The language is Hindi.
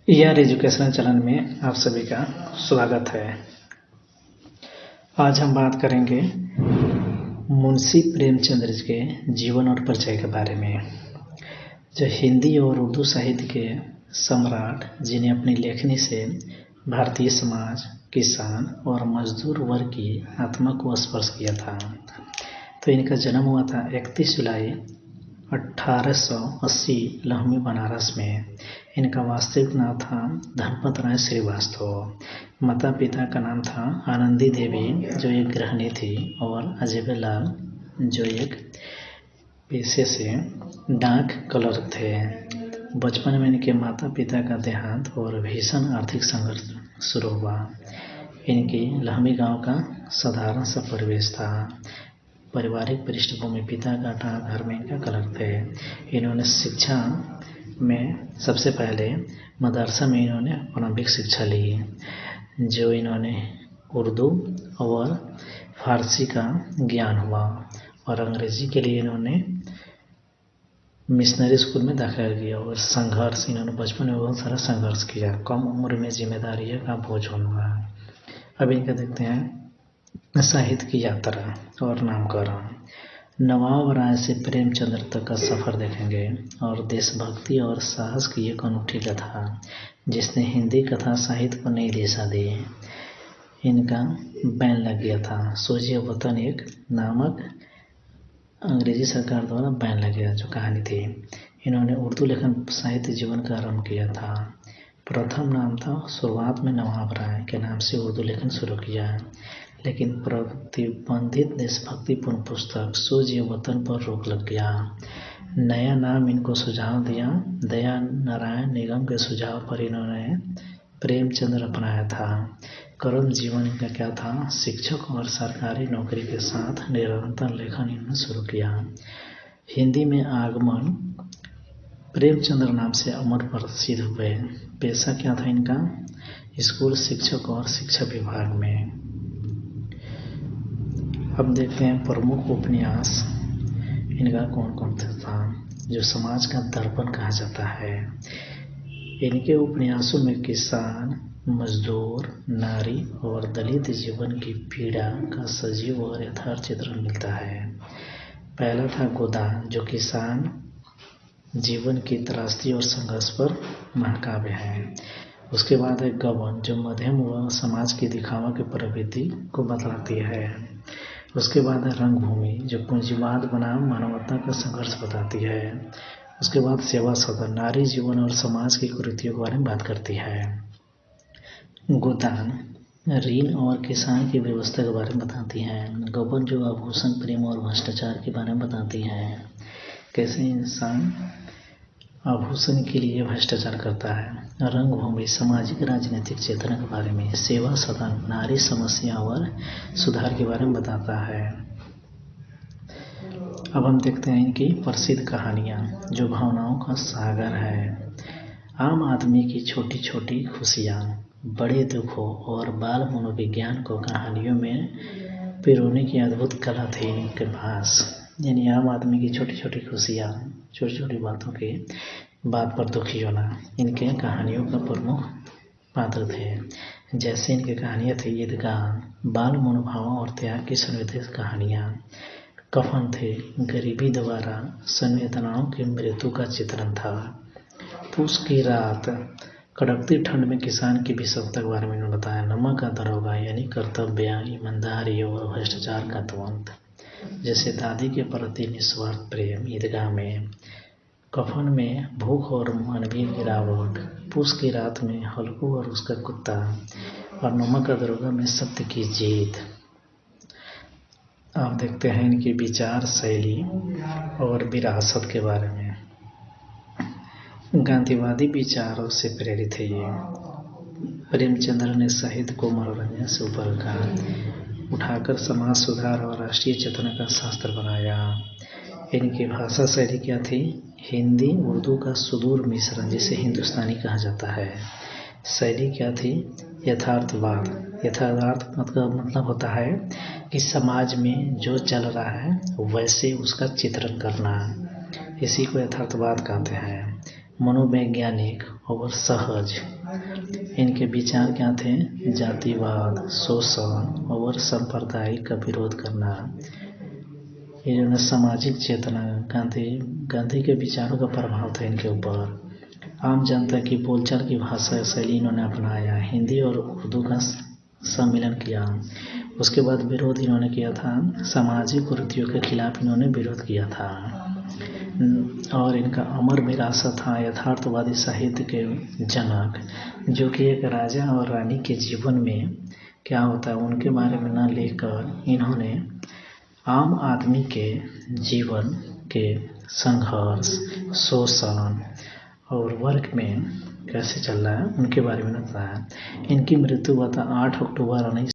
ER एजुकेशनल चैनल में आप सभी का स्वागत है। आज हम बात करेंगे मुंशी प्रेमचंद्र जी के जीवन और परिचय के बारे में, जो हिंदी और उर्दू साहित्य के सम्राट, जिन्हें अपनी लेखनी से भारतीय समाज, किसान और मजदूर वर्ग की आत्मा को स्पर्श किया था। तो इनका जन्म हुआ था 31 जुलाई 1880 लखनऊ बनारस में। इनका वास्तविक नाम था धनपत राय श्रीवास्तव। माता पिता का नाम था आनंदी देवी, जो एक गृहिणी थी, और अजय लाल, जो एक पेशे से डाक क्लर्क थे। बचपन में इनके माता पिता का देहांत और भीषण आर्थिक संघर्ष शुरू हुआ। इनकी लखनऊ गांव का साधारण सा परिवेश था। पारिवारिक पृष्ठभूमि, पिता का डाक घर में इनका क्लर्क थे। इन्होंने शिक्षा में सबसे पहले मदरसा में इन्होंने प्रारंभिक शिक्षा ली, जो इन्होंने उर्दू और फारसी का ज्ञान हुआ, और अंग्रेजी के लिए इन्होंने मिशनरी स्कूल में दाखिला लिया। और संघर्ष, इन्होंने बचपन में बहुत सारा संघर्ष किया। कम उम्र में जिम्मेदारियों का बोझ होना। अब इनका देखते हैं साहित्य की यात्रा और नामकरण। नवाब राय से प्रेमचंद्र तक का सफ़र देखेंगे, और देशभक्ति और साहस की एक अनूठी कथा, जिसने हिंदी कथा साहित्य को नई दिशा दी। इनका बैन लग गया था, सोचिए वतन एक नामक अंग्रेजी सरकार द्वारा बैन लग गया, जो कहानी थी। इन्होंने उर्दू लेखन साहित्य जीवन का आरंभ किया था। प्रथम नाम था, शुरुआत में नवाब राय के नाम से उर्दू लेखन शुरू किया, लेकिन प्रतिबंधित देशभक्तिपूर्ण पुस्तक सोचिए वतन पर रोक लग गया। नया नाम इनको सुझाव दिया दया नारायण निगम के सुझाव पर इन्होंने प्रेमचंद्र अपनाया था। कर्म जीवन इनका क्या था, शिक्षक और सरकारी नौकरी के साथ निरंतर लेखन इन्होंने शुरू किया। हिंदी में आगमन प्रेमचंद्र नाम से अमर प्रसिद्ध हुए। पेशा क्या था इनका, स्कूल शिक्षक और शिक्षा विभाग में। अब देखते हैं प्रमुख उपन्यास इनका कौन कौन था, जो समाज का दर्पण कहा जाता है। इनके उपन्यासों में किसान, मजदूर, नारी और दलित जीवन की पीड़ा का सजीव और यथार्थ चित्रण मिलता है। पहला था गोदान, जो किसान जीवन की त्रासदी और संघर्ष पर महाकाव्य है। उसके बाद है गबन, जो मध्यम व समाज की दिखावा की प्रवृत्ति को बतलाती है। उसके बाद है रंगभूमि, जो पूंजीवाद बनाम मानवता का संघर्ष बताती है। उसके बाद सेवा सदन, नारी जीवन और समाज की कुरीतियों के बारे में बात करती है। गोदान ऋण और किसान की व्यवस्था के बारे में बताती है। गबन जो आभूषण प्रेम और भ्रष्टाचार के बारे में बताती है, कैसे इंसान आभूषण के लिए भ्रष्टाचार करता है। रंगभूमि सामाजिक राजनीतिक चेतना के बारे में। सेवा सदन नारी समस्या और सुधार के बारे में बताता है। अब हम देखते हैं इनकी प्रसिद्ध कहानियाँ, जो भावनाओं का सागर है। आम आदमी की छोटी छोटी खुशियाँ, बड़े दुखों और बाल मनोविज्ञान को कहानियों में पिरोने की अद्भुत कला थी इनके पास। यानी आम आदमी की छोटी छोटी खुशियाँ, छोटी छोटी बातों की बात पर दुखी होना, इनके कहानियों का प्रमुख पात्र थे। जैसे इनकी कहानियाँ थी ईदगाह, बाल मनोभावों और त्याग की संवेदनशील कहानियाँ। कफन थे, गरीबी द्वारा संवेदनाओं की मृत्यु का चित्रण था। पूस की रात, कड़कती ठंड में किसान की विषमता के बारे में इन्होंने बताया। नमक का दरोगा, यानी कर्तव्य, ईमानदारी और भ्रष्टाचार का द्वंद्व। जैसे दादी के प्रति निस्वार्थ प्रेम, ईदगाह में। कफन में भूख और मानवीय गिरावट। पूस की रात में हल्कू और उसका कुत्ता, और नमक का दरोगा में सत्य की जीत। आप देखते हैं इनकी विचार शैली और विरासत के बारे में। गांधीवादी विचारों से प्रेरित है ये। प्रेमचंद्र ने साहित्य को मनोरंजन से ऊपर उठाकर समाज सुधार और राष्ट्रीय चेतना का शास्त्र बनाया। इनकी भाषा शैली क्या थी, हिंदी उर्दू का सुदूर मिश्रण, जिसे हिंदुस्तानी कहा जाता है। शैली क्या थी, यथार्थवाद। यथार्थ मतलब होता है कि समाज में जो चल रहा है वैसे उसका चित्रण करना, इसी को यथार्थवाद कहते हैं। मनोवैज्ञानिक और सहज। इनके विचार क्या थे? जातिवाद, शोषण और सांप्रदायिक का विरोध करना। ये जो सामाजिक चेतना, गांधी के विचारों का प्रभाव था इनके ऊपर। आम जनता की बोलचाल की भाषा शैली इन्होंने अपनाया। हिंदी और उर्दू का सम्मिलन किया। उसके बाद विरोध इन्होंने किया था, सामाजिक कुरीतियों के खिलाफ इन्होंने विरोध किया था। और इनका अमर विरासत था यथार्थवादी साहित्य के जनक, जो कि एक राजा और रानी के जीवन में क्या होता है उनके बारे में न लेकर इन्होंने आम आदमी के जीवन के संघर्ष, शोषण और वर्ग में कैसे चल रहा है उनके बारे में बताया। इनकी मृत्यु हुआ था 8 अक्टूबर 19